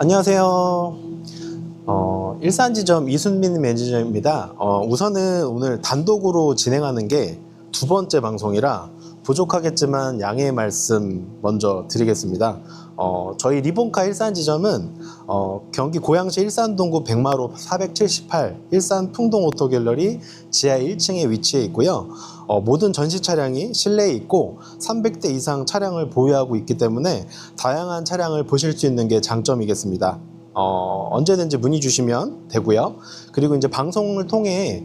안녕하세요. 일산지점 이순민 매니저입니다. 우선은 오늘 단독으로 진행하는 게 두 번째 방송이라 부족하겠지만 양해의 말씀 먼저 드리겠습니다. 저희 리본카 일산지점은 경기 고양시 일산동구 백마로 478 일산 풍동 오토갤러리 지하 1층에 위치해 있고요. 모든 전시 차량이 실내에 있고 300대 이상 차량을 보유하고 있기 때문에 다양한 차량을 보실 수 있는 게 장점이겠습니다. 언제든지 문의 주시면 되고요. 그리고 이제 방송을 통해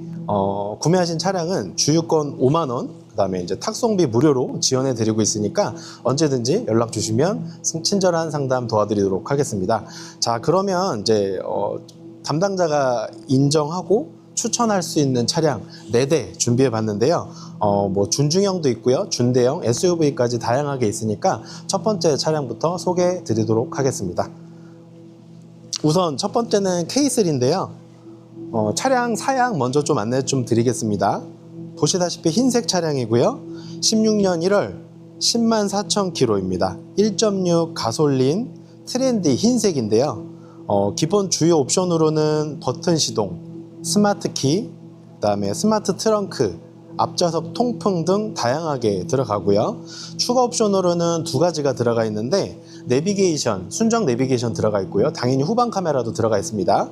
구매하신 차량은 주유권 5만 원, 그다음에 이제 탁송비 무료로 지원해 드리고 있으니까 언제든지 연락 주시면 친절한 상담 도와드리도록 하겠습니다. 자, 그러면 이제 담당자가 인정하고 추천할 수 있는 차량 4대 준비해 봤는데요. 뭐 준중형도 있고요. 준대형, SUV까지 다양하게 있으니까 첫 번째 차량부터 소개해 드리도록 하겠습니다. 우선 첫 번째는 K3인데요. 차량 사양 먼저 좀 안내 좀 드리겠습니다. 보시다시피 흰색 차량이고요. 16년 1월 104,000km입니다. 1.6 가솔린 트렌디 흰색인데요. 기본 주요 옵션으로는 버튼 시동, 스마트 키, 그다음에 스마트 트렁크, 앞좌석 통풍 등 다양하게 들어가고요. 추가 옵션으로는 두 가지가 들어가 있는데 내비게이션, 순정 내비게이션 들어가 있고요. 당연히 후방 카메라도 들어가 있습니다.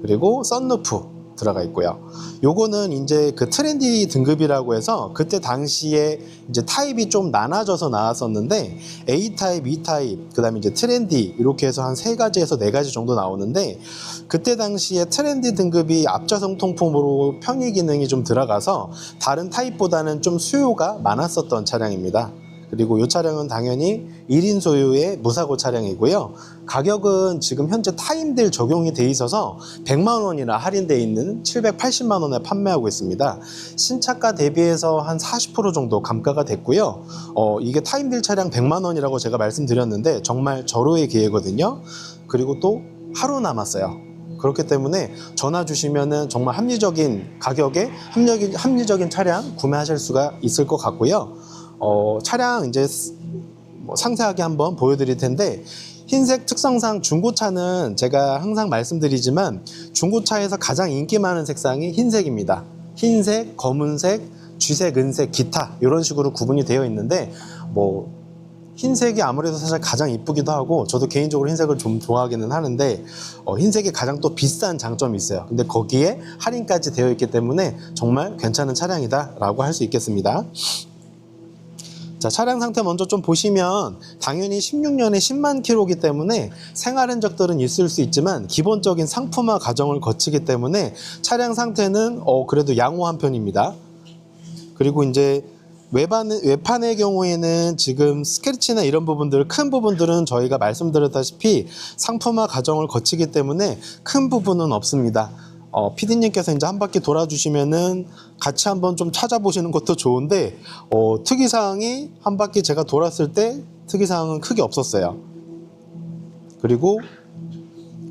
그리고 썬루프 들어가 있고요. 요거는 이제 그 트렌디 등급이라고 해서 그때 당시에 이제 타입이 좀 나눠져서 나왔었는데 A 타입, B 타입, 그다음에 이제 트렌디 이렇게 해서 한 3가지에서 4가지 정도 나오는데 그때 당시에 트렌디 등급이 앞좌석 통풍으로 편의 기능이 좀 들어가서 다른 타입보다는 좀 수요가 많았었던 차량입니다. 그리고 이 차량은 당연히 1인 소유의 무사고 차량이고요. 가격은 지금 현재 타임딜 적용이 돼 있어서 100만 원이나 할인되어 있는 780만 원에 판매하고 있습니다. 신차가 대비해서 한 40% 정도 감가가 됐고요. 이게 타임딜 차량 100만 원이라고 제가 말씀드렸는데 정말 절호의 기회거든요. 그리고 또 하루 남았어요. 그렇기 때문에 전화 주시면은 정말 합리적인 가격에 합리적인 차량 구매하실 수가 있을 것 같고요. 차량 이제 상세하게 한번 보여드릴 텐데 흰색 특성상 중고차는 제가 항상 말씀드리지만 중고차에서 가장 인기 많은 색상이 흰색입니다. 흰색, 검은색, 쥐색, 은색, 기타 이런 식으로 구분이 되어 있는데 뭐 흰색이 아무래도 사실 가장 이쁘기도 하고 저도 개인적으로 흰색을 좀 좋아하기는 하는데 흰색이 가장 또 비싼 장점이 있어요. 근데 거기에 할인까지 되어 있기 때문에 정말 괜찮은 차량이다 라고 할 수 있겠습니다. 자, 차량 상태 먼저 좀 보시면 당연히 16년에 10만 킬로이기 때문에 생활 흔적들은 있을 수 있지만 기본적인 상품화 과정을 거치기 때문에 차량 상태는 그래도 양호한 편입니다. 그리고 이제 외판의 경우에는 지금 스크래치나 이런 부분들, 큰 부분들은 저희가 말씀드렸다시피 상품화 과정을 거치기 때문에 큰 부분은 없습니다. PD님께서 이제 한 바퀴 돌아주시면은 같이 한번 좀 찾아보시는 것도 좋은데, 특이사항이 한 바퀴 제가 돌았을 때 특이사항은 크게 없었어요. 그리고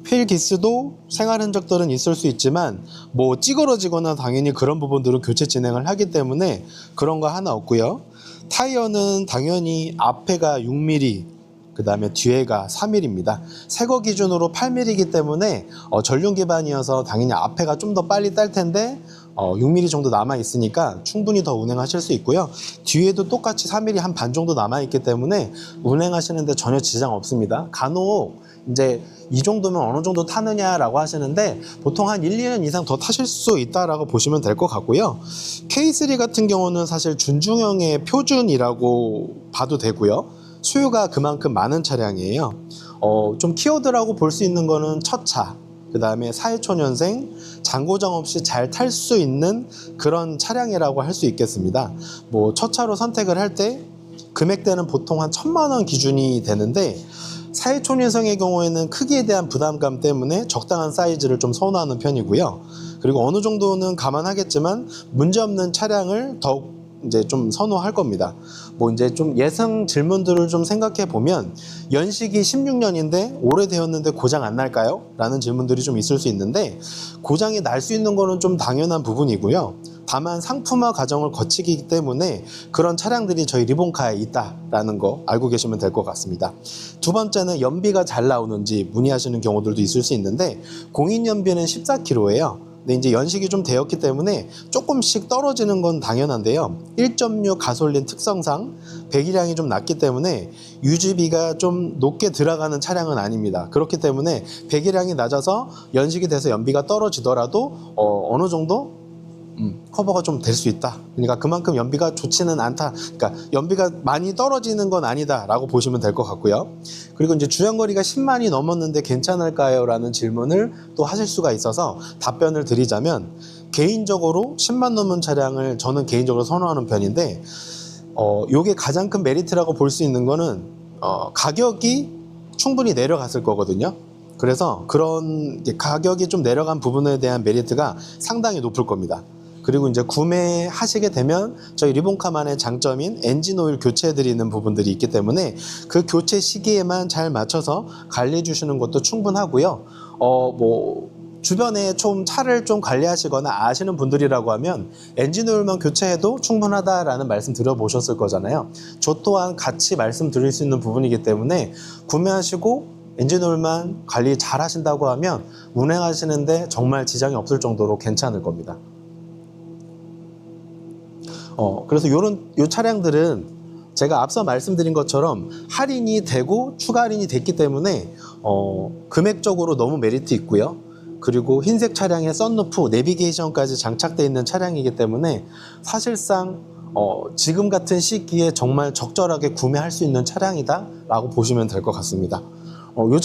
휠 기스도 생활 흔적들은 있을 수 있지만, 뭐 찌그러지거나 당연히 그런 부분들은 교체 진행을 하기 때문에 그런 거 하나 없고요. 타이어는 당연히 앞에가 6mm, 그 다음에 뒤에가 3mm입니다. 새거 기준으로 8mm이기 때문에 전륜 기반이어서 당연히 앞에가 좀 더 빨리 딸 텐데 6mm 정도 남아 있으니까 충분히 더 운행하실 수 있고요. 뒤에도 똑같이 3mm 한 반 정도 남아 있기 때문에 운행하시는데 전혀 지장 없습니다. 간혹 이제 이 정도면 어느 정도 타느냐라고 하시는데 보통 한 1, 2년 이상 더 타실 수 있다라고 보시면 될 것 같고요. K3 같은 경우는 사실 준중형의 표준이라고 봐도 되고요. 수요가 그만큼 많은 차량이에요. 좀 키워드라고 볼 수 있는 거는 첫 차, 그 다음에 4회초년생, 잔고장 없이 잘 탈 수 있는 그런 차량이라고 할 수 있겠습니다. 뭐 첫 차로 선택을 할 때 금액대는 보통 한 1,000만 원 기준이 되는데 4회초년생의 경우에는 크기에 대한 부담감 때문에 적당한 사이즈를 좀 선호하는 편이고요. 그리고 어느 정도는 감안하겠지만 문제없는 차량을 더욱 이제 좀 선호할 겁니다. 뭐 이제 좀 예상 질문들을 좀 생각해 보면 연식이 16년인데 오래되었는데 고장 안 날까요? 라는 질문들이 좀 있을 수 있는데 고장이 날 수 있는 거는 좀 당연한 부분이고요. 다만 상품화 과정을 거치기 때문에 그런 차량들이 저희 리본카에 있다라는 거 알고 계시면 될 것 같습니다. 두 번째는 연비가 잘 나오는지 문의하시는 경우들도 있을 수 있는데 공인 연비는 14km예요. 근데 이제 연식이 좀 되었기 때문에 조금씩 떨어지는 건 당연한데요. 1.6 가솔린 특성상 배기량이 좀 낮기 때문에 유지비가 좀 높게 들어가는 차량은 아닙니다. 그렇기 때문에 배기량이 낮아서 연식이 돼서 연비가 떨어지더라도 어느 정도 커버가 좀 될 수 있다. 그러니까 그만큼 연비가 좋지는 않다. 그러니까 연비가 많이 떨어지는 건 아니다 라고 보시면 될 것 같고요. 그리고 이제 주행거리가 10만이 넘었는데 괜찮을까요? 라는 질문을 또 하실 수가 있어서 답변을 드리자면, 개인적으로 10만 넘은 차량을 저는 개인적으로 선호하는 편인데, 요게 가장 큰 메리트라고 볼 수 있는 거는 가격이 충분히 내려갔을 거거든요. 그래서 그런 가격이 좀 내려간 부분에 대한 메리트가 상당히 높을 겁니다. 그리고 이제 구매하시게 되면 저희 리본카만의 장점인 엔진 오일 교체해 드리는 부분들이 있기 때문에 그 교체 시기에만 잘 맞춰서 관리해 주시는 것도 충분하고요. 주변에 좀 차를 좀 관리하시거나 아시는 분들이라고 하면 엔진 오일만 교체해도 충분하다라는 말씀 들어보셨을 거잖아요. 저 또한 같이 말씀드릴 수 있는 부분이기 때문에 구매하시고 엔진 오일만 관리 잘 하신다고 하면 운행하시는데 정말 지장이 없을 정도로 괜찮을 겁니다. 그래서 요 차량들은 제가 앞서 말씀드린 것처럼 할인이 되고 추가 할인이 됐기 때문에 금액적으로 너무 메리트 있고요. 그리고 흰색 차량에 썬루프, 내비게이션까지 장착되어 있는 차량이기 때문에 사실상 지금 같은 시기에 정말 적절하게 구매할 수 있는 차량이다 라고 보시면 될 것 같습니다. 요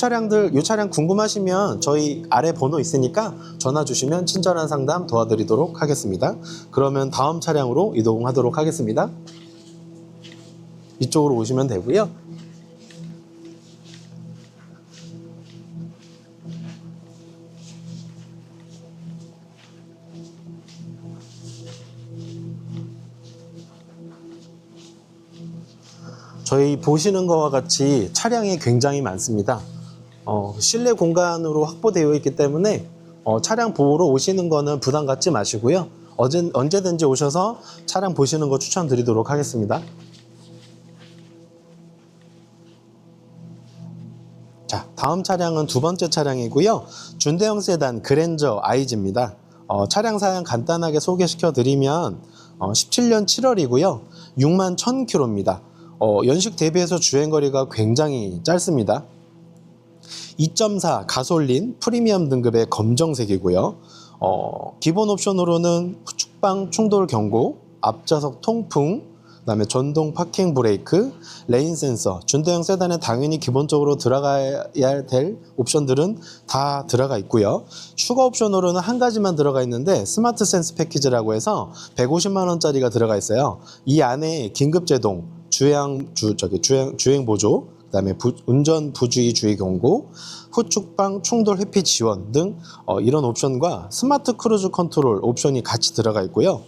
차량 궁금하시면 저희 아래 번호 있으니까 전화 주시면 친절한 상담 도와드리도록 하겠습니다. 그러면 다음 차량으로 이동하도록 하겠습니다. 이쪽으로 오시면 되고요. 저희 보시는 것과 같이 차량이 굉장히 많습니다. 실내 공간으로 확보되어 있기 때문에 차량 보러 오시는 거는 부담 갖지 마시고요. 언제든지 오셔서 차량 보시는 거 추천드리도록 하겠습니다. 자, 다음 차량은 두 번째 차량이고요. 준대형 세단 그랜저 아이즈입니다. 차량 사양 간단하게 소개시켜 드리면 17년 7월이고요. 6만 1000km입니다. 연식 대비해서 주행거리가 굉장히 짧습니다. 2.4 가솔린 프리미엄 등급의 검정색이고요. 기본 옵션으로는 후측방 충돌 경고, 앞좌석 통풍, 그다음에 전동 파킹 브레이크, 레인 센서, 준대형 세단에 당연히 기본적으로 들어가야 될 옵션들은 다 들어가 있고요. 추가 옵션으로는 한 가지만 들어가 있는데 스마트 센스 패키지라고 해서 150만 원짜리가 들어가 있어요. 이 안에 긴급 제동, 주행 보조, 그다음에 운전 부주의 주의 경고, 후측방 충돌 회피 지원 등 이런 옵션과 스마트 크루즈 컨트롤 옵션이 같이 들어가 있고요.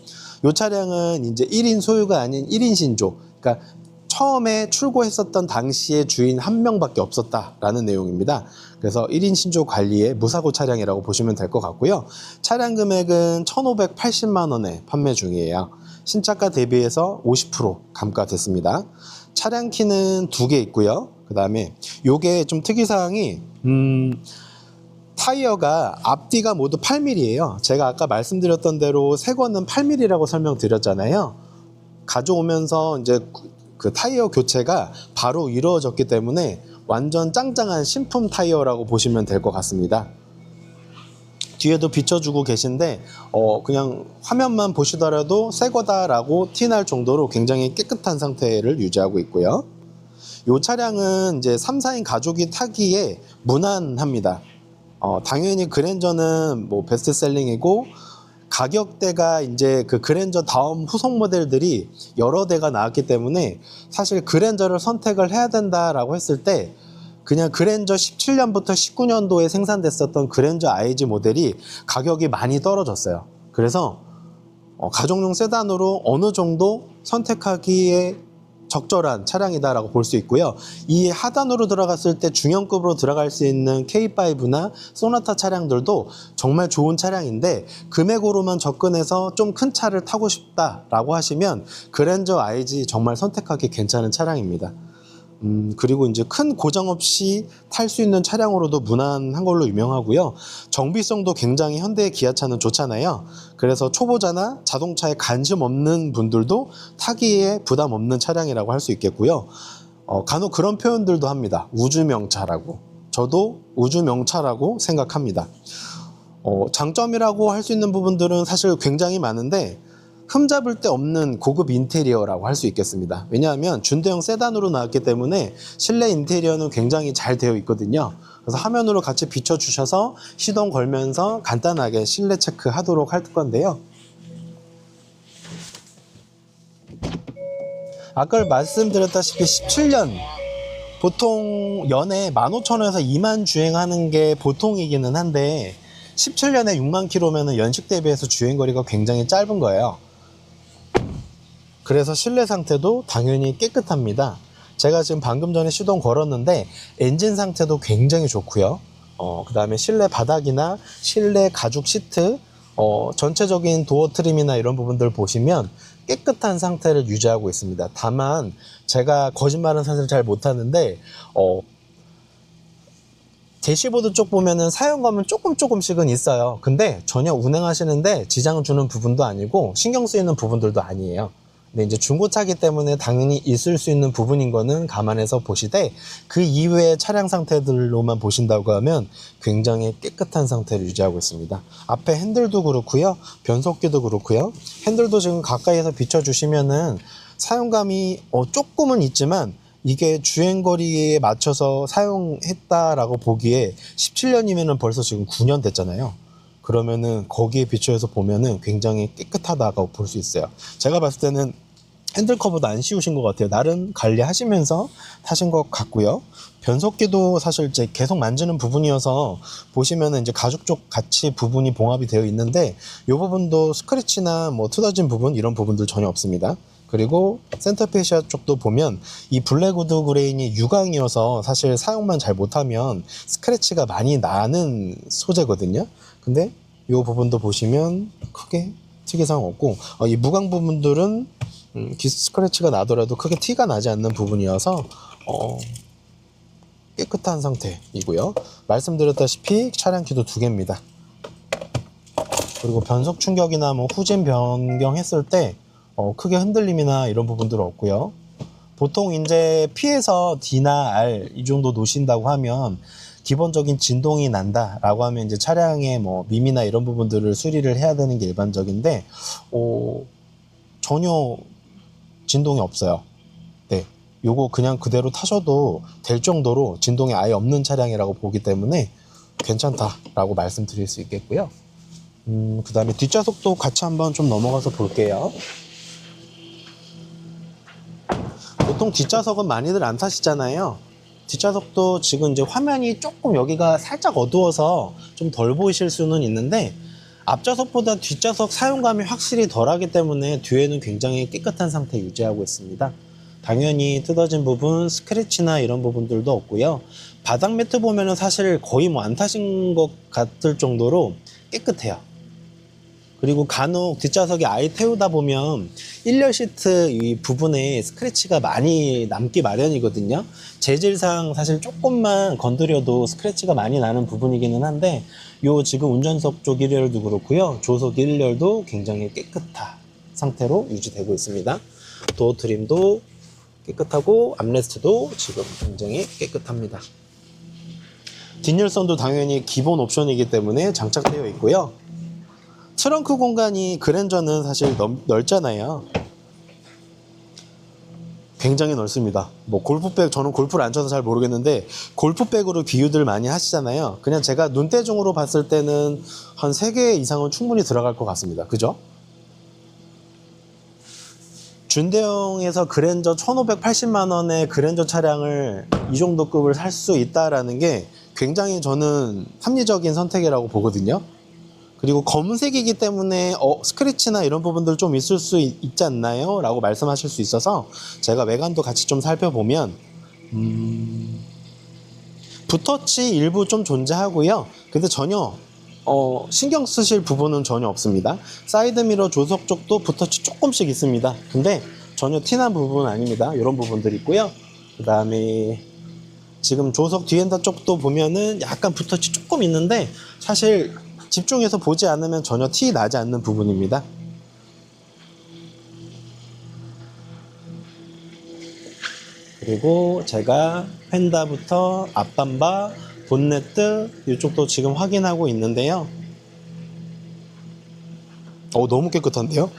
이 차량은 이제 1인 소유가 아닌 1인 신조, 그러니까 처음에 출고했었던 당시에 주인 한 명밖에 없었다라는 내용입니다. 그래서 1인 신조 관리의 무사고 차량이라고 보시면 될 것 같고요. 차량 금액은 1,580만 원에 판매 중이에요. 신차가 대비해서 50% 감가됐습니다. 차량 키는 2개 있고요. 그 다음에 요게 좀 특이사항이 타이어가 앞뒤가 모두 8mm예요. 제가 아까 말씀드렸던 대로 새 거는 8mm라고 설명드렸잖아요. 가져오면서 이제 그 타이어 교체가 바로 이루어졌기 때문에 완전 짱짱한 신품 타이어라고 보시면 될 것 같습니다. 뒤에도 비춰주고 계신데 그냥 화면만 보시더라도 새 거다라고 티날 정도로 굉장히 깨끗한 상태를 유지하고 있고요. 이 차량은 이제 3, 4인 가족이 타기에 무난합니다. 당연히 그랜저는 뭐 베스트셀링이고 가격대가 이제 그 그랜저 다음 후속 모델들이 여러 대가 나왔기 때문에 사실 그랜저를 선택을 해야 된다라고 했을 때 그냥 그랜저 17년부터 19년도에 생산됐었던 그랜저 아이즈 모델이 가격이 많이 떨어졌어요. 그래서 가족용 세단으로 어느 정도 선택하기에 적절한 차량이다라고 볼 수 있고요. 이 하단으로 들어갔을 때 중형급으로 들어갈 수 있는 K5나 소나타 차량들도 정말 좋은 차량인데 금액으로만 접근해서 좀 큰 차를 타고 싶다라고 하시면 그랜저 IG 정말 선택하기 괜찮은 차량입니다. 그리고 이제 큰 고장 없이 탈 수 있는 차량으로도 무난한 걸로 유명하고요. 정비성도 굉장히 현대 기아차는 좋잖아요. 그래서 초보자나 자동차에 관심 없는 분들도 타기에 부담 없는 차량이라고 할 수 있겠고요. 간혹 그런 표현들도 합니다. 우주명차라고. 저도 우주명차라고 생각합니다. 장점이라고 할 수 있는 부분들은 사실 굉장히 많은데 흠잡을 데 없는 고급 인테리어라고 할 수 있겠습니다. 왜냐하면 준대형 세단으로 나왔기 때문에 실내 인테리어는 굉장히 잘 되어 있거든요. 그래서 화면으로 같이 비춰주셔서 시동 걸면서 간단하게 실내 체크 하도록 할 건데요. 아까 말씀드렸다시피 17년 보통 연에 15,000원에서 2만 주행하는 게 보통이기는 한데 17년에 6만 킬로면은 연식 대비해서 주행거리가 굉장히 짧은 거예요. 그래서 실내 상태도 당연히 깨끗합니다. 제가 지금 방금 전에 시동 걸었는데 엔진 상태도 굉장히 좋고요. 그 다음에 실내 바닥이나 실내 가죽 시트, 전체적인 도어 트림이나 이런 부분들 보시면 깨끗한 상태를 유지하고 있습니다. 다만 제가 거짓말은 사실 잘 못하는데 대시보드 쪽 보면은 사용감은 조금씩은 있어요. 근데 전혀 운행하시는데 지장을 주는 부분도 아니고 신경 쓰이는 부분들도 아니에요. 근데 이제 중고차기 때문에 당연히 있을 수 있는 부분인 거는 감안해서 보시되 그 이외의 차량 상태들로만 보신다고 하면 굉장히 깨끗한 상태를 유지하고 있습니다. 앞에 핸들도 그렇고요, 변속기도 그렇고요. 핸들도 지금 가까이에서 비춰주시면은 사용감이 조금은 있지만 이게 주행거리에 맞춰서 사용했다라고 보기에 17년이면은 벌써 지금 9년 됐잖아요. 그러면은 거기에 비춰서 보면은 굉장히 깨끗하다고 볼 수 있어요. 제가 봤을 때는 핸들 커버도 안 씌우신 것 같아요. 나름 관리하시면서 타신 것 같고요. 변속기도 사실 이제 계속 만지는 부분이어서 보시면은 이제 가죽 쪽 같이 부분이 봉합이 되어 있는데 이 부분도 스크래치나 뭐 뜯어진 부분 이런 부분들 전혀 없습니다. 그리고 센터페시아 쪽도 보면 이 블랙우드 그레인이 유광이어서 사실 사용만 잘 못하면 스크래치가 많이 나는 소재거든요. 근데 이 부분도 보시면 크게 특이사항 없고 이 무광 부분들은 스크래치가 나더라도 크게 티가 나지 않는 부분이어서 깨끗한 상태이고요. 말씀드렸다시피 차량 키도 2개입니다. 그리고 변속 충격이나 뭐 후진 변경했을 때 크게 흔들림이나 이런 부분들은 없고요. 보통 이제 P에서 D나 R 이 정도 놓으신다고 하면 기본적인 진동이 난다라고 하면 이제 차량의 뭐 미미나 이런 부분들을 수리를 해야 되는 게 일반적인데 전혀 진동이 없어요. 네, 요거 그냥 그대로 타셔도 될 정도로 진동이 아예 없는 차량이라고 보기 때문에 괜찮다라고 말씀드릴 수 있겠고요. 그 다음에 뒷좌석도 같이 한번 좀 넘어가서 볼게요. 보통 뒷좌석은 많이들 안 타시잖아요. 뒷좌석도 지금 이제 화면이 조금 여기가 살짝 어두워서 좀 덜 보이실 수는 있는데 앞좌석보다 뒷좌석 사용감이 확실히 덜하기 때문에 뒤에는 굉장히 깨끗한 상태 유지하고 있습니다. 당연히 뜯어진 부분, 스크래치나 이런 부분들도 없고요. 바닥 매트 보면은 사실 거의 뭐 안 타신 것 같을 정도로 깨끗해요. 그리고 간혹 뒷좌석에 아이 태우다 보면 1열 시트 이 부분에 스크래치가 많이 남기 마련이거든요. 재질상 사실 조금만 건드려도 스크래치가 많이 나는 부분이기는 한데 요 지금 운전석 쪽 1열도 그렇고요. 조석 1열도 굉장히 깨끗한 상태로 유지되고 있습니다. 도어 트림도 깨끗하고 암레스트도 지금 굉장히 깨끗합니다. 뒷열선도 당연히 기본 옵션이기 때문에 장착되어 있고요. 트렁크 공간이 그랜저는 사실 넓잖아요. 굉장히 넓습니다. 뭐 골프백, 저는 골프를 안 쳐서 잘 모르겠는데 골프백으로 비유들 많이 하시잖아요. 그냥 제가 눈대중으로 봤을 때는 한 3개 이상은 충분히 들어갈 것 같습니다. 그죠? 준대형에서 그랜저 1,580만원의 그랜저 차량을 이 정도 급을 살 수 있다라는 게 굉장히 저는 합리적인 선택이라고 보거든요. 그리고 검은색이기 때문에 스크래치나 이런 부분들 좀 있을 수 있지 않나요? 라고 말씀하실 수 있어서 제가 외관도 같이 좀 살펴보면 붓터치 일부 좀 존재하고요. 근데 전혀 신경 쓰실 부분은 전혀 없습니다. 사이드미러 조석 쪽도 붓터치 조금씩 있습니다. 근데 전혀 티난 부분은 아닙니다. 이런 부분들이 있고요. 그 다음에 지금 조석 뒤엔다 쪽도 보면은 약간 붓터치 조금 있는데 사실 집중해서 보지 않으면 전혀 티 나지 않는 부분입니다. 그리고 제가 펜다부터 앞밤바, 본네트 이쪽도 지금 확인하고 있는데요. 너무 깨끗한데요?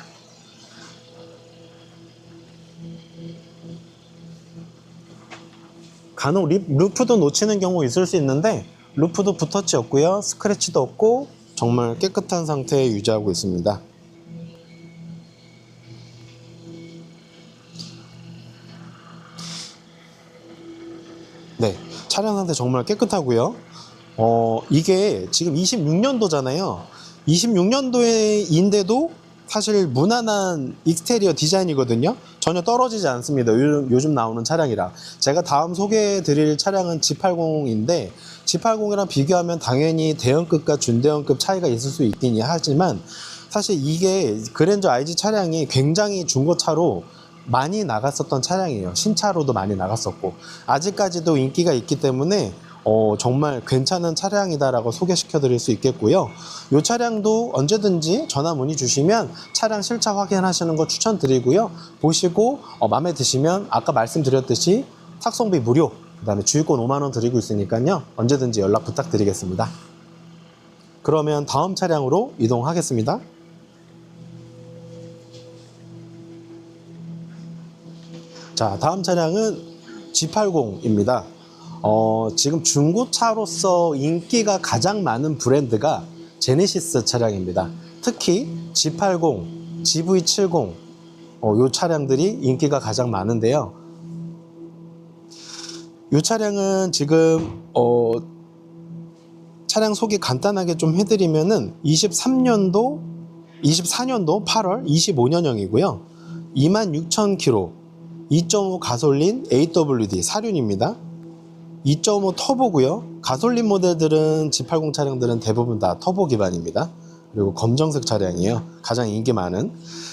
간혹 루프도 놓치는 경우 있을 수 있는데 루프도 붓터치 없고요. 스크래치도 없고 정말 깨끗한 상태에 유지하고 있습니다. 네, 차량 상태 정말 깨끗하고요. 이게 지금 26년도잖아요. 26년도인데도 사실 무난한 익스테리어 디자인이거든요. 전혀 떨어지지 않습니다. 요즘 나오는 차량이라. 제가 다음 소개해 드릴 차량은 G80인데 G80이랑 비교하면 당연히 대형급과 준대형급 차이가 있을 수 있긴 하지만 사실 이게 그랜저 IG 차량이 굉장히 중고차로 많이 나갔었던 차량이에요. 신차로도 많이 나갔었고 아직까지도 인기가 있기 때문에 정말 괜찮은 차량이다라고 소개시켜 드릴 수 있겠고요. 이 차량도 언제든지 전화 문의 주시면 차량 실차 확인하시는 거 추천드리고요. 보시고 마음에 드시면 아까 말씀드렸듯이 탁송비 무료, 그 다음에 주유권 5만원 드리고 있으니까요. 언제든지 연락 부탁드리겠습니다. 그러면 다음 차량으로 이동하겠습니다. 자, 다음 차량은 G80입니다. 지금 중고차로서 인기가 가장 많은 브랜드가 제네시스 차량입니다. 특히 G80, GV70 이 차량들이 인기가 가장 많은데요. 이 차량은 지금 차량 소개 간단하게 좀 해드리면은 24년도 8월 25년형이고요. 26,000km, 2.5 가솔린 AWD 사륜입니다. 2.5 터보고요. 가솔린 모델들은 G80 차량들은 대부분 다 터보 기반입니다. 그리고 검정색 차량이에요. 가장 인기 많은.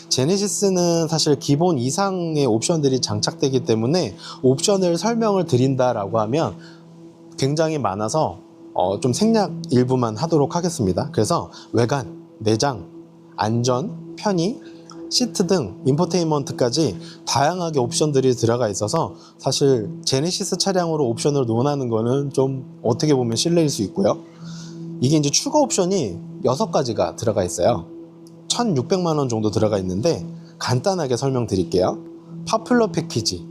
제네시스는 사실 기본 이상의 옵션들이 장착되기 때문에 옵션을 설명을 드린다라고 하면 굉장히 많아서 좀 생략 일부만 하도록 하겠습니다. 그래서 외관, 내장, 안전, 편의, 시트 등 인포테인먼트까지 다양하게 옵션들이 들어가 있어서 사실 제네시스 차량으로 옵션을 논하는 거는 좀 어떻게 보면 실례일 수 있고요. 이게 이제 추가 옵션이 6가지가 들어가 있어요. 1,600만 원 정도 들어가 있는데 간단하게 설명드릴게요. 파퓰러 패키지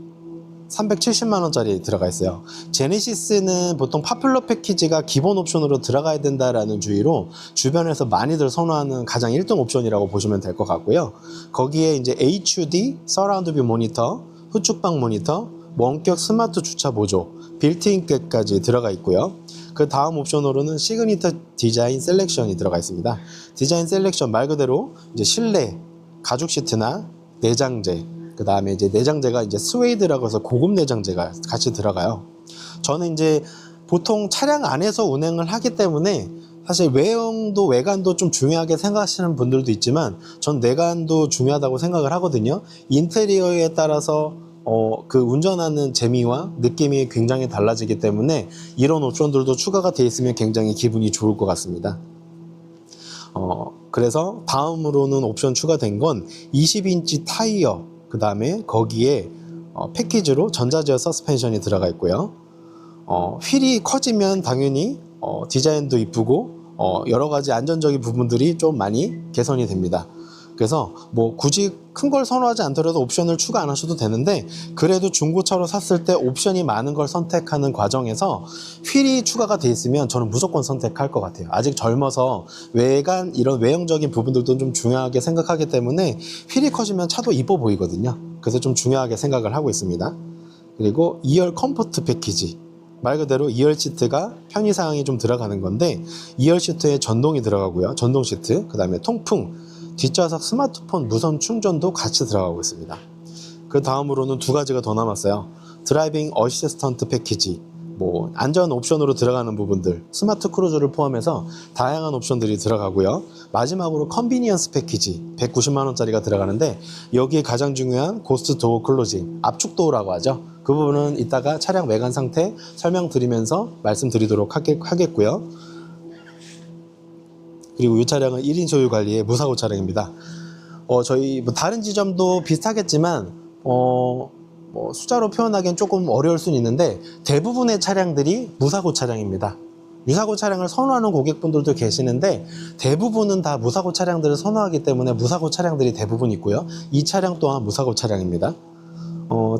370만 원짜리 들어가 있어요. 제네시스는 보통 파퓰러 패키지가 기본 옵션으로 들어가야 된다라는 주의로 주변에서 많이들 선호하는 가장 1등 옵션이라고 보시면 될 것 같고요. 거기에 이제 HUD 서라운드 뷰 모니터, 후측방 모니터, 원격 스마트 주차 보조, 빌트인까지 들어가 있고요. 그 다음 옵션으로는 시그니처 디자인 셀렉션이 들어가 있습니다. 디자인 셀렉션 말 그대로 이제 실내 가죽 시트나 내장재, 그 다음에 이제 내장재가 이제 스웨이드라고 해서 고급 내장재가 같이 들어가요. 저는 이제 보통 차량 안에서 운행을 하기 때문에 사실 외형도 외관도 좀 중요하게 생각하시는 분들도 있지만 전 내관도 중요하다고 생각을 하거든요. 인테리어에 따라서 그 운전하는 재미와 느낌이 굉장히 달라지기 때문에 이런 옵션들도 추가가 돼 있으면 굉장히 기분이 좋을 것 같습니다. 그래서 다음으로는 옵션 추가된 건 20인치 타이어, 그 다음에 거기에 패키지로 전자제어 서스펜션이 들어가 있고요. 휠이 커지면 당연히 디자인도 이쁘고 여러가지 안전적인 부분들이 좀 많이 개선이 됩니다. 그래서 뭐 굳이 큰 걸 선호하지 않더라도 옵션을 추가 안 하셔도 되는데 그래도 중고차로 샀을 때 옵션이 많은 걸 선택하는 과정에서 휠이 추가가 돼 있으면 저는 무조건 선택할 것 같아요. 아직 젊어서 외관 이런 외형적인 부분들도 좀 중요하게 생각하기 때문에 휠이 커지면 차도 이뻐 보이거든요. 그래서 좀 중요하게 생각을 하고 있습니다. 그리고 2열 컴포트 패키지 말 그대로 2열 시트가 편의사항이 좀 들어가는 건데 2열 시트에 전동이 들어가고요. 전동 시트, 그 다음에 통풍, 뒷좌석 스마트폰 무선 충전도 같이 들어가고 있습니다. 그 다음으로는 두 가지가 더 남았어요. 드라이빙 어시스턴트 패키지, 뭐 안전 옵션으로 들어가는 부분들, 스마트 크루즈를 포함해서 다양한 옵션들이 들어가고요. 마지막으로 컨비니언스 패키지 190만원짜리가 들어가는데 여기에 가장 중요한 고스트 도어 클로징, 압축 도어라고 하죠. 그 부분은 이따가 차량 외관 상태 설명드리면서 말씀드리도록 하겠고요. 그리고 이 차량은 1인 소유 관리의 무사고 차량입니다. 저희 뭐 다른 지점도 비슷하겠지만 뭐 숫자로 표현하기엔 조금 어려울 수는 있는데 대부분의 차량들이 무사고 차량입니다. 유사고 차량을 선호하는 고객분들도 계시는데 대부분은 다 무사고 차량들을 선호하기 때문에 무사고 차량들이 대부분 있고요. 이 차량 또한 무사고 차량입니다.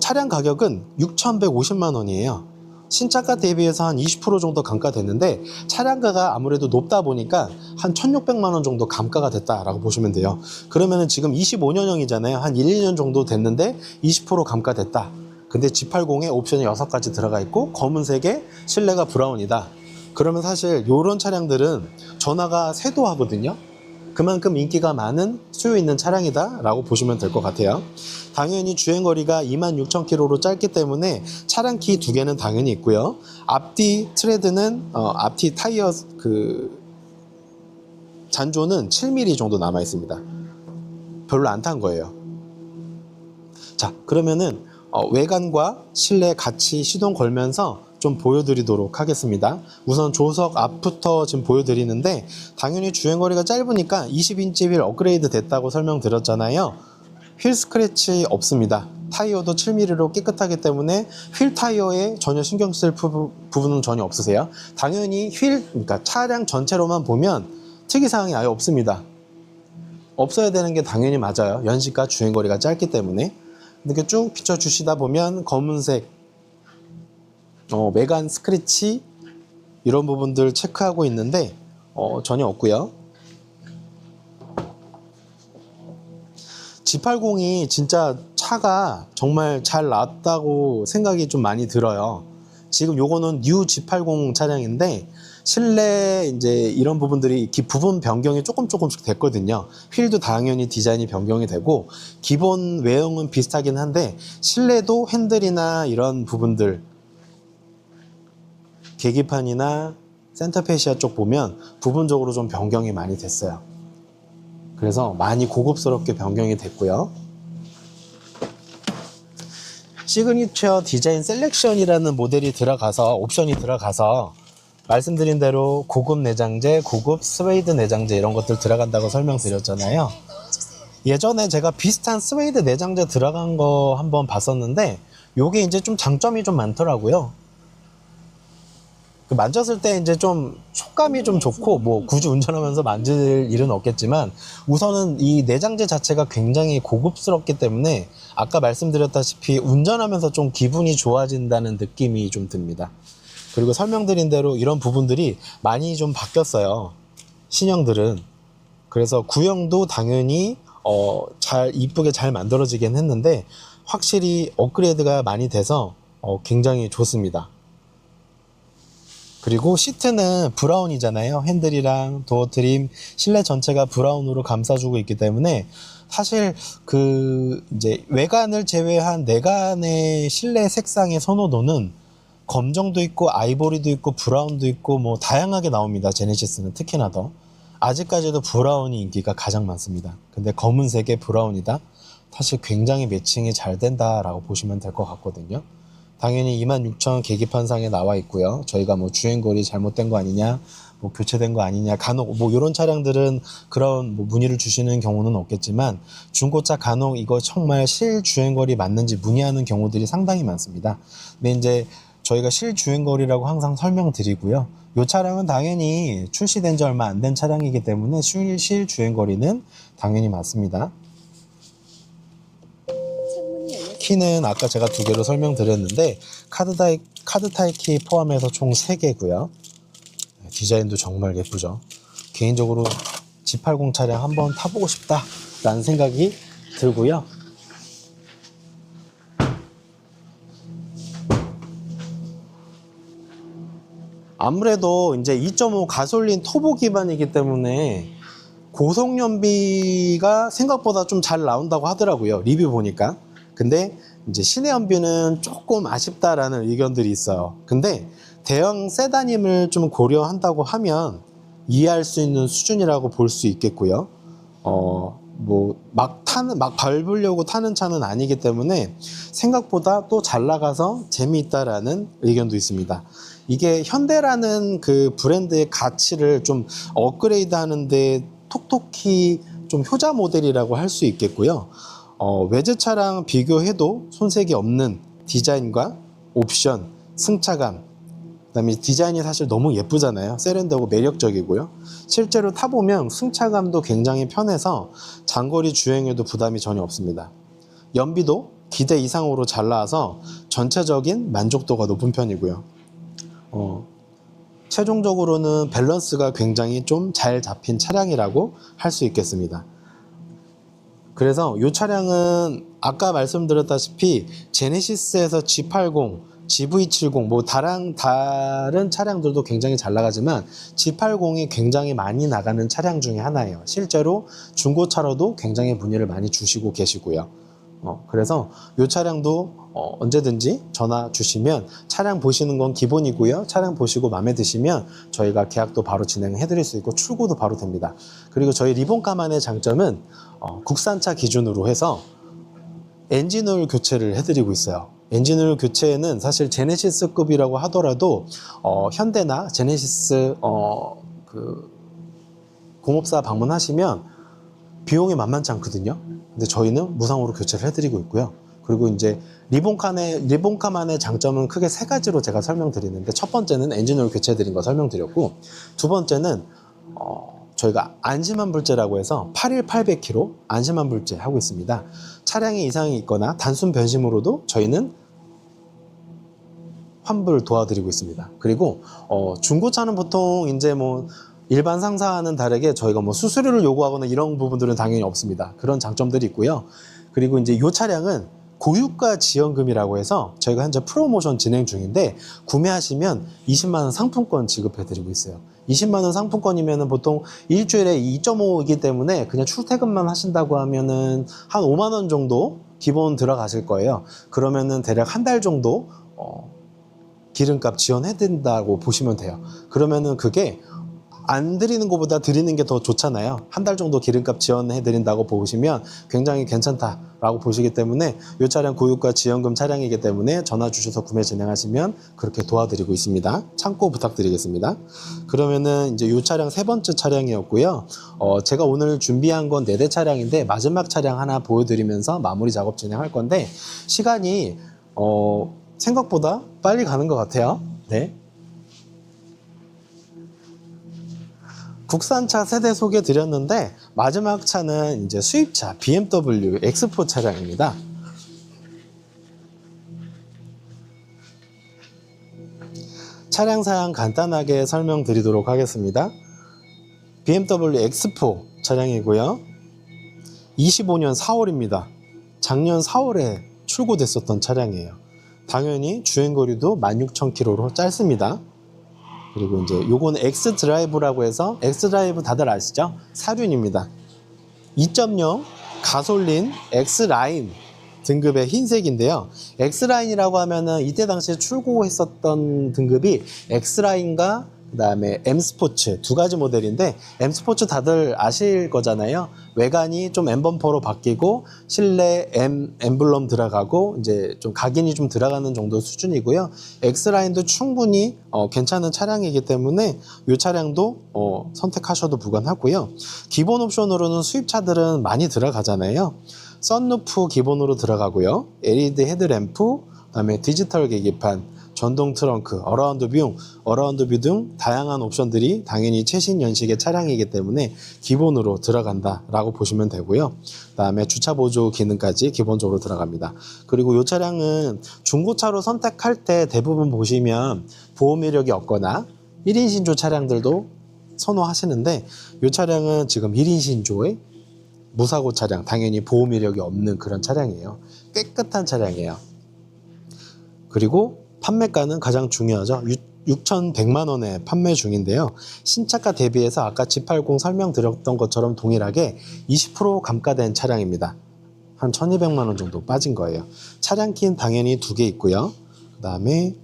차량 가격은 6,150만 원이에요. 신차가 대비해서 한 20% 정도 감가됐는데 차량가가 아무래도 높다 보니까 한 1,600만 원 정도 감가가 됐다라고 보시면 돼요. 그러면은 지금 25년형이잖아요. 한 1, 2년 정도 됐는데 20% 감가됐다. 근데 G80에 옵션이 6가지 들어가 있고 검은색에 실내가 브라운이다. 그러면 사실 이런 차량들은 전화가 쇄도하거든요. 그만큼 인기가 많은 수요 있는 차량이다 라고 보시면 될 것 같아요. 당연히 주행거리가 26,000km로 짧기 때문에 차량 키 2개는 당연히 있고요. 앞뒤 트레드는 앞뒤 타이어 잔조는 7mm 정도 남아 있습니다. 별로 안 탄 거예요. 자, 그러면은 외관과 실내 같이 시동 걸면서 좀 보여드리도록 하겠습니다. 우선 조석 앞부터 지금 보여드리는데 당연히 주행거리가 짧으니까 20인치 휠 업그레이드 됐다고 설명드렸잖아요. 휠 스크래치 없습니다. 타이어도 7mm로 깨끗하기 때문에 휠 타이어에 전혀 신경 쓸 부분은 전혀 없으세요. 당연히 그러니까 차량 전체로만 보면 특이사항이 아예 없습니다. 없어야 되는 게 당연히 맞아요. 연식과 주행거리가 짧기 때문에. 이렇게 쭉 비춰주시다 보면 검은색 외관 스크래치 이런 부분들 체크하고 있는데 전혀 없고요. G80이 진짜 차가 정말 잘 나왔다고 생각이 좀 많이 들어요. 지금 요거는 뉴 G80 차량인데 실내 이제 이런 부분들이 부분 변경이 조금씩 됐거든요. 휠도 당연히 디자인이 변경이 되고 기본 외형은 비슷하긴 한데 실내도 핸들이나 이런 부분들 계기판이나 센터페시아 쪽 보면 부분적으로 좀 변경이 많이 됐어요. 그래서 많이 고급스럽게 변경이 됐고요. 시그니처 디자인 셀렉션이라는 모델이 들어가서 옵션이 들어가서 말씀드린 대로 고급 내장재, 고급 스웨이드 내장재 이런 것들 들어간다고 설명드렸잖아요. 예전에 제가 비슷한 스웨이드 내장재 들어간 거 한번 봤었는데 요게 이제 좀 장점이 좀 많더라고요. 만졌을 때 이제 좀 촉감이 좀 좋고 뭐 굳이 운전하면서 만질 일은 없겠지만 우선은 이 내장재 자체가 굉장히 고급스럽기 때문에 아까 말씀드렸다시피 운전하면서 좀 기분이 좋아진다는 느낌이 좀 듭니다. 그리고 설명드린 대로 이런 부분들이 많이 좀 바뀌었어요. 신형들은. 그래서 구형도 당연히 잘 이쁘게 잘 만들어지긴 했는데 확실히 업그레이드가 많이 돼서 굉장히 좋습니다. 그리고 시트는 브라운이잖아요. 핸들이랑 도어 트림, 실내 전체가 브라운으로 감싸주고 있기 때문에 사실 이제 외관을 제외한 내관의 실내 색상의 선호도는 검정도 있고 아이보리도 있고 브라운도 있고 뭐 다양하게 나옵니다. 제네시스는 특히나 더. 아직까지도 브라운이 인기가 가장 많습니다. 근데 검은색의 브라운이다? 사실 굉장히 매칭이 잘 된다라고 보시면 될 것 같거든요. 당연히 26,000 계기판상에 나와 있고요. 저희가 뭐 주행거리 잘못된 거 아니냐, 뭐 교체된 거 아니냐, 간혹 뭐 이런 차량들은 그런 뭐 문의를 주시는 경우는 없겠지만 중고차 간혹 이거 정말 실 주행거리 맞는지 문의하는 경우들이 상당히 많습니다. 근데 이제 저희가 실 주행거리라고 항상 설명드리고요. 이 차량은 당연히 출시된 지 얼마 안 된 차량이기 때문에 실 주행거리는 당연히 맞습니다. 키는 아까 제가 2개로 설명드렸는데 카드 타입 키 포함해서 총 3개고요. 디자인도 정말 예쁘죠. 개인적으로 G80 차량 한번 타보고 싶다 라는 생각이 들고요. 아무래도 이제 2.5 가솔린 터보 기반이기 때문에 고속연비가 생각보다 좀 잘 나온다고 하더라고요. 리뷰 보니까. 근데 이제 시내 연비는 조금 아쉽다라는 의견들이 있어요. 근데 대형 세단임을 좀 고려한다고 하면 이해할 수 있는 수준이라고 볼 수 있겠고요. 막 밟으려고 타는 차는 아니기 때문에 생각보다 또 잘 나가서 재미있다라는 의견도 있습니다. 이게 현대라는 그 브랜드의 가치를 좀 업그레이드 하는데 톡톡히 좀 효자 모델이라고 할 수 있겠고요. 외제차랑 비교해도 손색이 없는 디자인과 옵션, 승차감, 그다음에 디자인이 사실 너무 예쁘잖아요. 세련되고 매력적이고요. 실제로 타보면 승차감도 굉장히 편해서 장거리 주행에도 부담이 전혀 없습니다. 연비도 기대 이상으로 잘 나와서 전체적인 만족도가 높은 편이고요. 최종적으로는 밸런스가 굉장히 좀 잘 잡힌 차량이라고 할 수 있겠습니다. 그래서 이 차량은 아까 말씀드렸다시피 제네시스에서 G80, GV70 뭐 다른 차량들도 굉장히 잘 나가지만 G80이 굉장히 많이 나가는 차량 중에 하나예요. 실제로 중고차로도 굉장히 문의를 많이 주시고 계시고요. 그래서 이 차량도 언제든지 전화 주시면 차량 보시는 건 기본이고요. 차량 보시고 마음에 드시면 저희가 계약도 바로 진행해 드릴 수 있고 출고도 바로 됩니다. 그리고 저희 리본카만의 장점은 국산차 기준으로 해서 엔진오일 교체를 해드리고 있어요. 엔진오일 교체는 사실 제네시스급이라고 하더라도 현대나 제네시스 그 공업사 방문하시면 비용이 만만치 않거든요. 근데 저희는 무상으로 교체를 해드리고 있고요. 그리고 이제 리본카만의 장점은 크게 세 가지로 제가 설명드리는데, 첫 번째는 엔진오일 교체해드린 거 설명드렸고, 두 번째는 저희가 안심환불제라고 해서 8일 800km 안심환불제 하고 있습니다. 차량에 이상이 있거나 단순 변심으로도 저희는 환불 도와드리고 있습니다. 그리고 중고차는 보통 이제 뭐 일반 상사와는 다르게 저희가 뭐 수수료를 요구하거나 이런 부분들은 당연히 없습니다. 그런 장점들이 있고요. 그리고 이제 이 차량은 고유가 지원금이라고 해서 저희가 현재 프로모션 진행 중인데, 구매하시면 20만 원 상품권 지급해드리고 있어요. 20만 원 상품권이면은 보통 일주일에 2.5이기 때문에 그냥 출퇴근만 하신다고 하면은 한 5만 원 정도 기본 들어가실 거예요. 그러면은 대략 한 달 정도 기름값 지원해드린다고 보시면 돼요. 그러면은 그게 안 드리는 것보다 드리는 게 더 좋잖아요. 한 달 정도 기름값 지원해드린다고 보시면 굉장히 괜찮다라고 보시기 때문에, 이 차량 고유가 지원금 차량이기 때문에 전화 주셔서 구매 진행하시면 그렇게 도와드리고 있습니다. 참고 부탁드리겠습니다. 그러면은 이제 이 차량 세 번째 차량이었고요. 제가 오늘 준비한 건 4대 차량인데 마지막 차량 하나 보여드리면서 마무리 작업 진행할 건데, 시간이 생각보다 빨리 가는 것 같아요. 네. 국산차 세대 소개 드렸는데, 마지막 차는 이제 수입차 BMW X4 차량입니다. 차량 사양 간단하게 설명드리도록 하겠습니다. BMW X4 차량이고요. 25년 4월입니다. 작년 4월에 출고됐었던 차량이에요. 당연히 주행거리도 16,000km로 짧습니다. 그리고 이제 요건 X드라이브라고 해서, X드라이브 다들 아시죠? 사륜입니다. 2.0 가솔린 X라인 등급의 흰색인데요. X라인이라고 하면은 이때 당시에 출고했었던 등급이 X라인과 그 다음에 M스포츠 두 가지 모델인데, M스포츠 다들 아실 거잖아요. 외관이 좀 M범퍼로 바뀌고 실내 엠블럼 들어가고 이제 좀 각인이 좀 들어가는 정도 수준이고요. X라인도 충분히 괜찮은 차량이기 때문에 이 차량도 선택하셔도 무관하고요. 기본 옵션으로는 수입차들은 많이 들어가잖아요. 썬루프 기본으로 들어가고요. LED 헤드램프, 그다음에 디지털 계기판, 전동 트렁크, 어라운드 뷰 등 다양한 옵션들이 당연히 최신 연식의 차량이기 때문에 기본으로 들어간다라고 보시면 되고요. 그다음에 주차 보조 기능까지 기본적으로 들어갑니다. 그리고 이 차량은 중고차로 선택할 때 대부분 보시면 보험 이력이 없거나 1인 신조 차량들도 선호하시는데, 이 차량은 지금 1인 신조의 무사고 차량, 당연히 보험 이력이 없는 그런 차량이에요. 깨끗한 차량이에요. 그리고 판매가는 가장 중요하죠. 6,100만 원에 판매 중인데요. 신차가 대비해서 아까 G80 설명드렸던 것처럼 동일하게 20% 감가된 차량입니다. 한 1,200만 원 정도 빠진 거예요. 차량 키는 당연히 2개 있고요. 그 다음에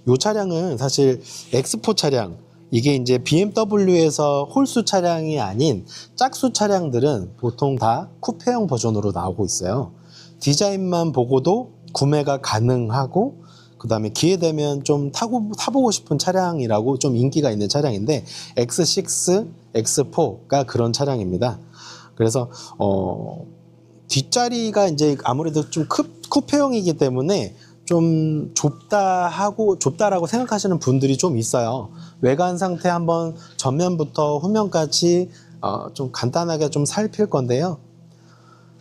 이 차량은 사실 X4 차량, 이게 이제 BMW에서 홀수 차량이 아닌 짝수 차량들은 보통 다 쿠페형 버전으로 나오고 있어요. 디자인만 보고도 구매가 가능하고, 그 다음에 기회 되면 좀 타보고 싶은 차량이라고 좀 인기가 있는 차량인데, X6, X4가 그런 차량입니다. 그래서 뒷자리가 이제 아무래도 좀 쿠페형이기 때문에 좀 좁다라고 생각하시는 분들이 좀 있어요. 외관 상태 한번 전면부터 후면까지 좀 간단하게 좀 살필 건데요.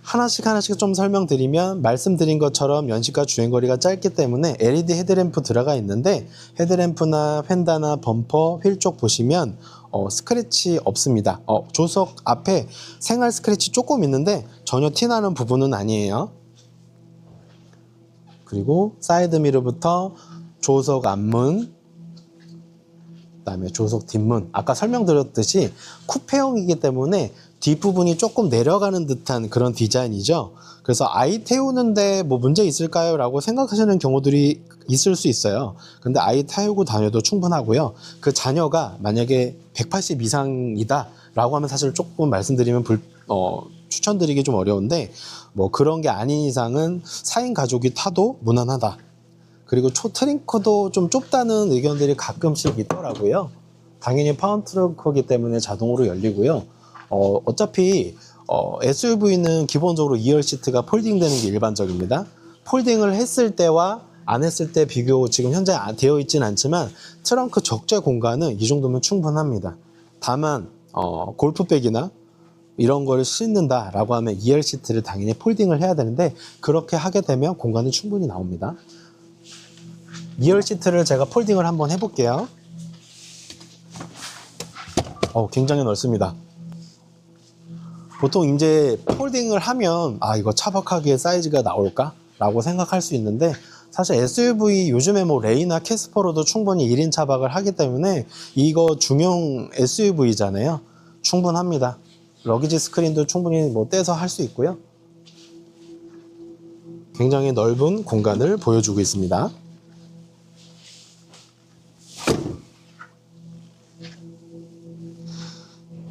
하나씩 좀 설명드리면, 말씀드린 것처럼 연식과 주행거리가 짧기 때문에 LED 헤드램프 들어가 있는데, 헤드램프나 펜다나 범퍼, 휠 쪽 보시면 스크래치 없습니다. 조석 앞에 생활 스크래치 조금 있는데 전혀 티나는 부분은 아니에요. 그리고 사이드미러부터 조석 앞문, 그 다음에 조석 뒷문, 아까 설명드렸듯이 쿠페형이기 때문에 뒷부분이 조금 내려가는 듯한 그런 디자인이죠. 그래서 아이 태우는데 뭐 문제 있을까요? 라고 생각하시는 경우들이 있을 수 있어요. 근데 아이 태우고 다녀도 충분하고요. 그 자녀가 만약에 180 이상이다 라고 하면 사실 조금 말씀드리면 추천드리기 좀 어려운데, 뭐 그런 게 아닌 이상은 4인 가족이 타도 무난하다. 그리고 트렁크도 좀 좁다는 의견들이 가끔씩 있더라고요. 당연히 파운트렁크이기 때문에 자동으로 열리고요. 어차피 SUV는 기본적으로 2열 시트가 폴딩되는 게 일반적입니다. 폴딩을 했을 때와 안 했을 때 비교 지금 현재 되어 있진 않지만, 트렁크 적재 공간은 이 정도면 충분합니다. 다만 골프백이나 이런 걸 싣는다라고 하면 2열 시트를 당연히 폴딩을 해야 되는데, 그렇게 하게 되면 공간은 충분히 나옵니다. 2열 시트를 제가 폴딩을 한번 해볼게요. 굉장히 넓습니다. 보통 이제 폴딩을 하면 이거 차박하기에 사이즈가 나올까? 라고 생각할 수 있는데, 사실 SUV 요즘에 뭐 레이나 캐스퍼로도 충분히 1인 차박을 하기 때문에 이거 중형 SUV잖아요. 충분합니다. 러기지 스크린도 충분히 뭐 떼서 할 수 있고요. 굉장히 넓은 공간을 보여주고 있습니다.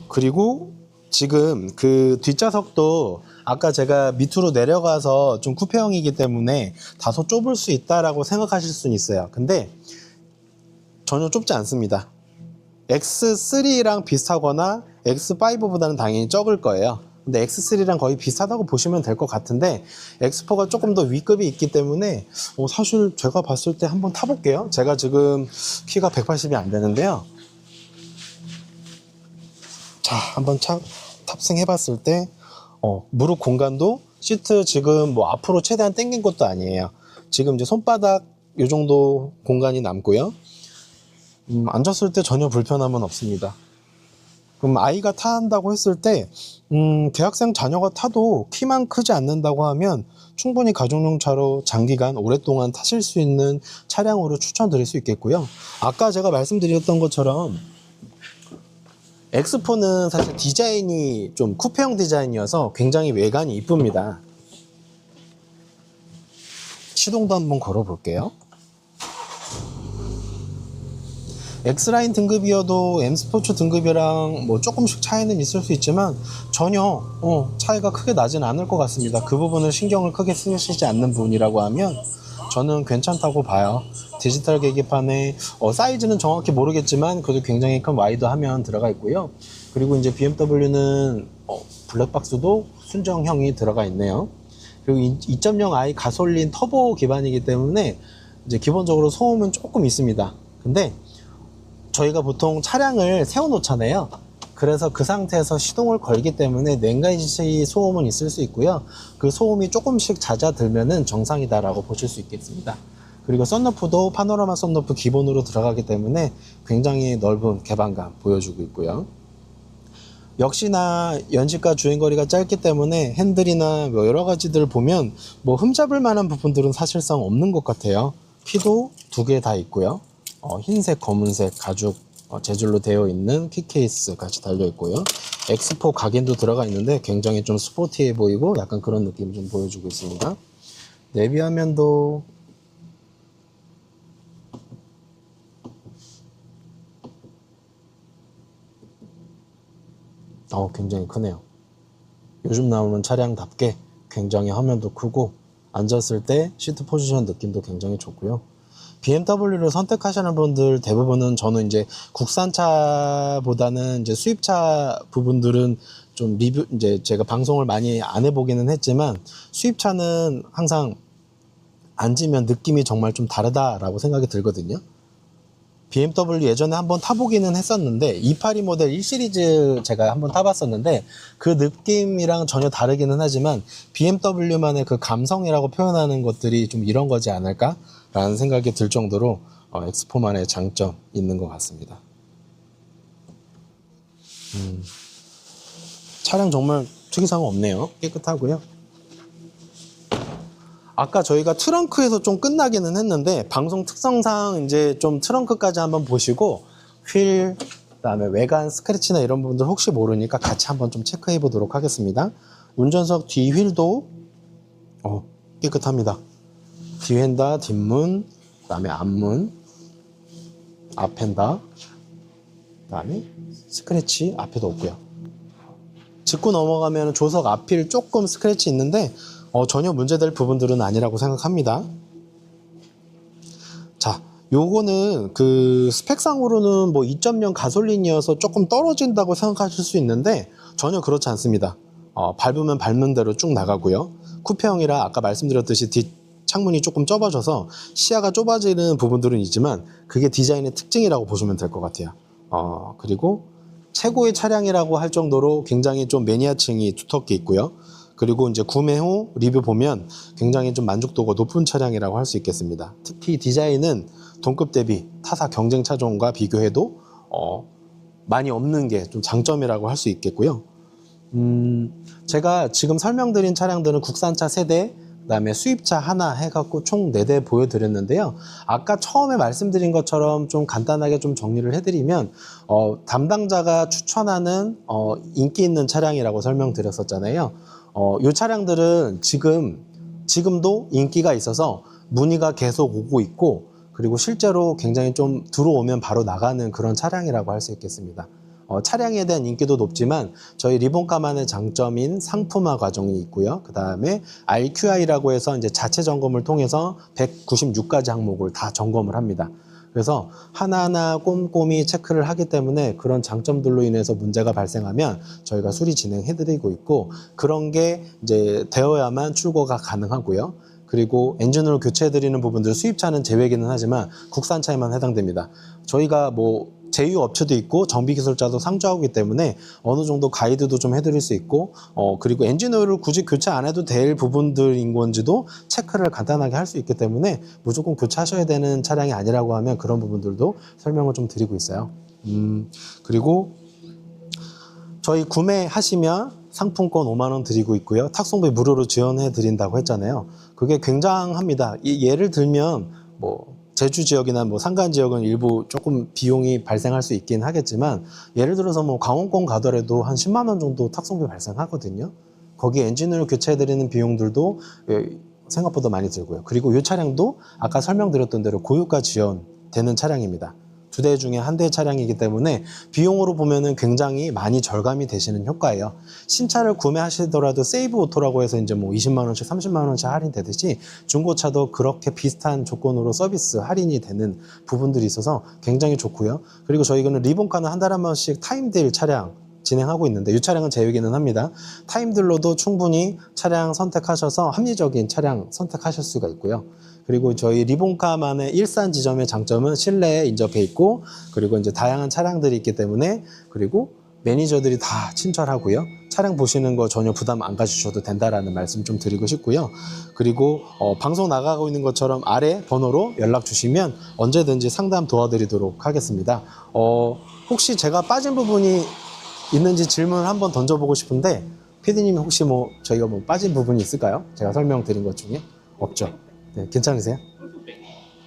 그리고 지금 그 뒷좌석도 아까 제가 밑으로 내려가서 좀 쿠페형이기 때문에 다소 좁을 수 있다라고 생각하실 수는 있어요. 근데 전혀 좁지 않습니다. X3랑 비슷하거나 X5보다는 당연히 적을 거예요. 근데 X3랑 거의 비슷하다고 보시면 될 것 같은데, X4가 조금 더 위급이 있기 때문에 사실 제가 봤을 때 한번 타볼게요. 제가 지금 키가 180이 안 되는데요. 자, 한번 탑승해 봤을 때 무릎 공간도 시트 지금 뭐 앞으로 최대한 당긴 것도 아니에요. 지금 이제 손바닥 요 정도 공간이 남고요. 앉았을 때 전혀 불편함은 없습니다. 그럼 아이가 탄다고 했을 때 대학생 자녀가 타도 키만 크지 않는다고 하면 충분히 가족용 차로 장기간 오랫동안 타실 수 있는 차량으로 추천드릴 수 있겠고요. 아까 제가 말씀드렸던 것처럼 X4는 사실 디자인이 좀 쿠페형 디자인이어서 굉장히 외관이 이쁩니다. 시동도 한번 걸어 볼게요. X라인 등급이어도 M스포츠 등급이랑 뭐 조금씩 차이는 있을 수 있지만 전혀 차이가 크게 나진 않을 것 같습니다. 그 부분을 신경을 크게 쓰시지 않는 분이라고 하면 저는 괜찮다고 봐요. 디지털 계기판에 사이즈는 정확히 모르겠지만 그래도 굉장히 큰 와이드 화면 들어가 있고요. 그리고 이제 BMW는 블랙박스도 순정형이 들어가 있네요. 그리고 2.0i 가솔린 터보 기반이기 때문에 이제 기본적으로 소음은 조금 있습니다. 근데 저희가 보통 차량을 세워 놓잖아요. 그래서 그 상태에서 시동을 걸기 때문에 냉가지 소음은 있을 수 있고요. 그 소음이 조금씩 잦아들면은 정상이다라고 보실 수 있겠습니다. 그리고 썬루프도 파노라마 썬루프 기본으로 들어가기 때문에 굉장히 넓은 개방감 보여주고 있고요. 역시나 연식과 주행거리가 짧기 때문에 핸들이나 뭐 여러 가지들 보면 뭐 흠잡을 만한 부분들은 사실상 없는 것 같아요. 키도 두 개 다 있고요. 흰색, 검은색 가죽 재질로 되어 있는 키 케이스 같이 달려 있고요. X4 각인도 들어가 있는데 굉장히 좀 스포티해 보이고 약간 그런 느낌 좀 보여주고 있습니다. 내비 화면도 굉장히 크네요. 요즘 나오는 차량답게 굉장히 화면도 크고 앉았을 때 시트 포지션 느낌도 굉장히 좋고요. BMW를 선택하시는 분들 대부분은 저는 이제 국산차보다는 이제 수입차 부분들은 좀 리뷰 이제 제가 방송을 많이 안 해보기는 했지만 수입차는 항상 앉으면 느낌이 정말 좀 다르다라고 생각이 들거든요. BMW 예전에 한번 타보기는 했었는데 282 모델 1시리즈 제가 한번 타봤었는데 그 느낌이랑 전혀 다르기는 하지만 BMW만의 그 감성이라고 표현하는 것들이 좀 이런 거지 않을까 라는 생각이 들 정도로 X4만의 장점 있는 것 같습니다. 차량 정말 특이사항 없네요. 깨끗하고요. 아까 저희가 트렁크에서 좀 끝나기는 했는데 방송 특성상 이제 좀 트렁크까지 한번 보시고 휠, 그다음에 외관 스크래치나 이런 부분들 혹시 모르니까 같이 한번 좀 체크해 보도록 하겠습니다. 운전석 뒤 휠도 깨끗합니다. 뒤 휀다, 뒷문, 그다음에 앞문, 앞 휀다, 그다음에 스크래치 앞에도 없고요. 짚고 넘어가면 조석 앞휠 조금 스크래치 있는데 전혀 문제될 부분들은 아니라고 생각합니다. 자, 요거는 그 스펙상으로는 뭐 2.0 가솔린이어서 조금 떨어진다고 생각하실 수 있는데 전혀 그렇지 않습니다. 밟으면 밟는 대로 쭉 나가고요. 쿠페형이라 아까 말씀드렸듯이 뒷 창문이 조금 좁아져서 시야가 좁아지는 부분들은 있지만 그게 디자인의 특징이라고 보시면 될 것 같아요. 그리고 최고의 차량이라고 할 정도로 굉장히 좀 매니아층이 두텁게 있고요. 그리고 이제 구매 후 리뷰 보면 굉장히 좀 만족도가 높은 차량이라고 할 수 있겠습니다. 특히 디자인은 동급 대비 타사 경쟁 차종과 비교해도 많이 없는 게 좀 장점이라고 할 수 있겠고요. 제가 지금 설명드린 차량들은 국산차 3대, 그다음에 수입차 하나 해갖고 총 4대 보여드렸는데요. 아까 처음에 말씀드린 것처럼 좀 간단하게 좀 정리를 해드리면 담당자가 추천하는 인기 있는 차량이라고 설명드렸었잖아요. 이 차량들은 지금도 인기가 있어서 문의가 계속 오고 있고 그리고 실제로 굉장히 좀 들어오면 바로 나가는 그런 차량이라고 할 수 있겠습니다. 차량에 대한 인기도 높지만 저희 리본카만의 장점인 상품화 과정이 있고요. 그 다음에 RQI라고 해서 이제 자체 점검을 통해서 196가지 항목을 다 점검을 합니다. 그래서 하나하나 꼼꼼히 체크를 하기 때문에 그런 장점들로 인해서 문제가 발생하면 저희가 수리 진행해드리고 있고 그런 게 이제 되어야만 출고가 가능하고요. 그리고 엔진오일 교체해드리는 부분들 수입차는 제외기는 하지만 국산차에만 해당됩니다. 저희가 뭐 제휴 업체도 있고 정비 기술자도 상주하기 때문에 어느 정도 가이드도 좀 해드릴 수 있고 그리고 엔진오일을 굳이 교체 안 해도 될 부분들인 건지도 체크를 간단하게 할 수 있기 때문에 무조건 교체하셔야 되는 차량이 아니라고 하면 그런 부분들도 설명을 좀 드리고 있어요. 그리고 저희 구매하시면 상품권 5만 원 드리고 있고요. 탁송비 무료로 지원해 드린다고 했잖아요. 그게 굉장합니다. 예를 들면 뭐 제주 지역이나 뭐 산간 지역은 일부 조금 비용이 발생할 수 있긴 하겠지만 예를 들어서 뭐 강원권 가더라도 한 10만 원 정도 탁송비 발생하거든요. 거기 엔진오일 교체해 드리는 비용들도 생각보다 많이 들고요. 그리고 이 차량도 아까 설명드렸던 대로 고유가 지원되는 차량입니다. 2대 중에 1대 차량이기 때문에 비용으로 보면은 굉장히 많이 절감이 되시는 효과예요. 신차를 구매하시더라도 세이브 오토라고 해서 이제 뭐 20만 원씩 30만 원씩 할인되듯이 중고차도 그렇게 비슷한 조건으로 서비스 할인이 되는 부분들이 있어서 굉장히 좋고요. 그리고 저희는 리본카는 한 달에 한 번씩 타임딜 차량 진행하고 있는데 이 차량은 제외기는 합니다. 타임딜로도 충분히 차량 선택하셔서 합리적인 차량 선택하실 수가 있고요. 그리고 저희 리본카만의 일산 지점의 장점은 실내에 인접해 있고 그리고 이제 다양한 차량들이 있기 때문에 그리고 매니저들이 다 친절하고요. 차량 보시는 거 전혀 부담 안 가지셔도 된다라는 말씀 좀 드리고 싶고요. 그리고 방송 나가고 있는 것처럼 아래 번호로 연락 주시면 언제든지 상담 도와드리도록 하겠습니다. 혹시 제가 빠진 부분이 있는지 질문을 한번 던져보고 싶은데 PD님이 혹시 뭐 저희가 뭐 빠진 부분이 있을까요? 제가 설명드린 것 중에 없죠? 네, 괜찮으세요?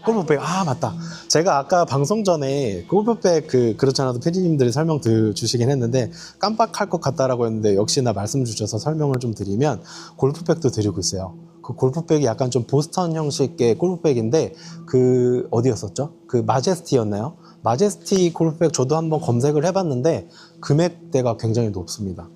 골프백, 아, 맞다. 제가 아까 방송 전에 골프백 그렇지 않아도 PD님들이 설명 주시긴 했는데 깜빡할 것 같다라고 했는데 역시나 말씀 주셔서 설명을 좀 드리면 골프백도 드리고 있어요. 그 골프백이 약간 좀 보스턴 형식의 골프백인데 어디였었죠? 마제스티였나요? 마제스티 골프백 저도 한번 검색을 해봤는데 금액대가 굉장히 높습니다.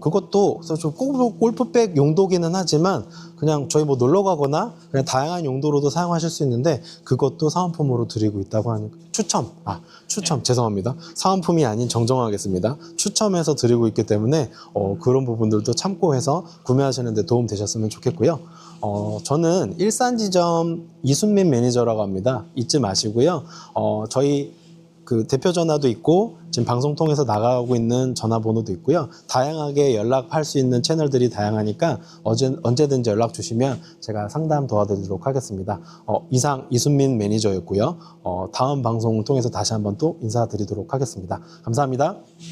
그것도 좀 골프백 용도기는 하지만 그냥 저희 뭐 놀러 가거나 그냥 다양한 용도로도 사용하실 수 있는데 그것도 사은품으로 드리고 있다고 하니까 추첨 죄송합니다. 사은품이 아닌 정정하겠습니다. 추첨해서 드리고 있기 때문에 그런 부분들도 참고해서 구매하시는 데 도움 되셨으면 좋겠고요. 저는 일산지점 이순민 매니저라고 합니다. 잊지 마시고요. 저희 대표 전화도 있고 지금 방송 통해서 나가고 있는 전화번호도 있고요. 다양하게 연락할 수 있는 채널들이 다양하니까 언제든지 연락 주시면 제가 상담 도와드리도록 하겠습니다. 이상 이순민 매니저였고요. 다음 방송 통해서 다시 한번 또 인사드리도록 하겠습니다. 감사합니다.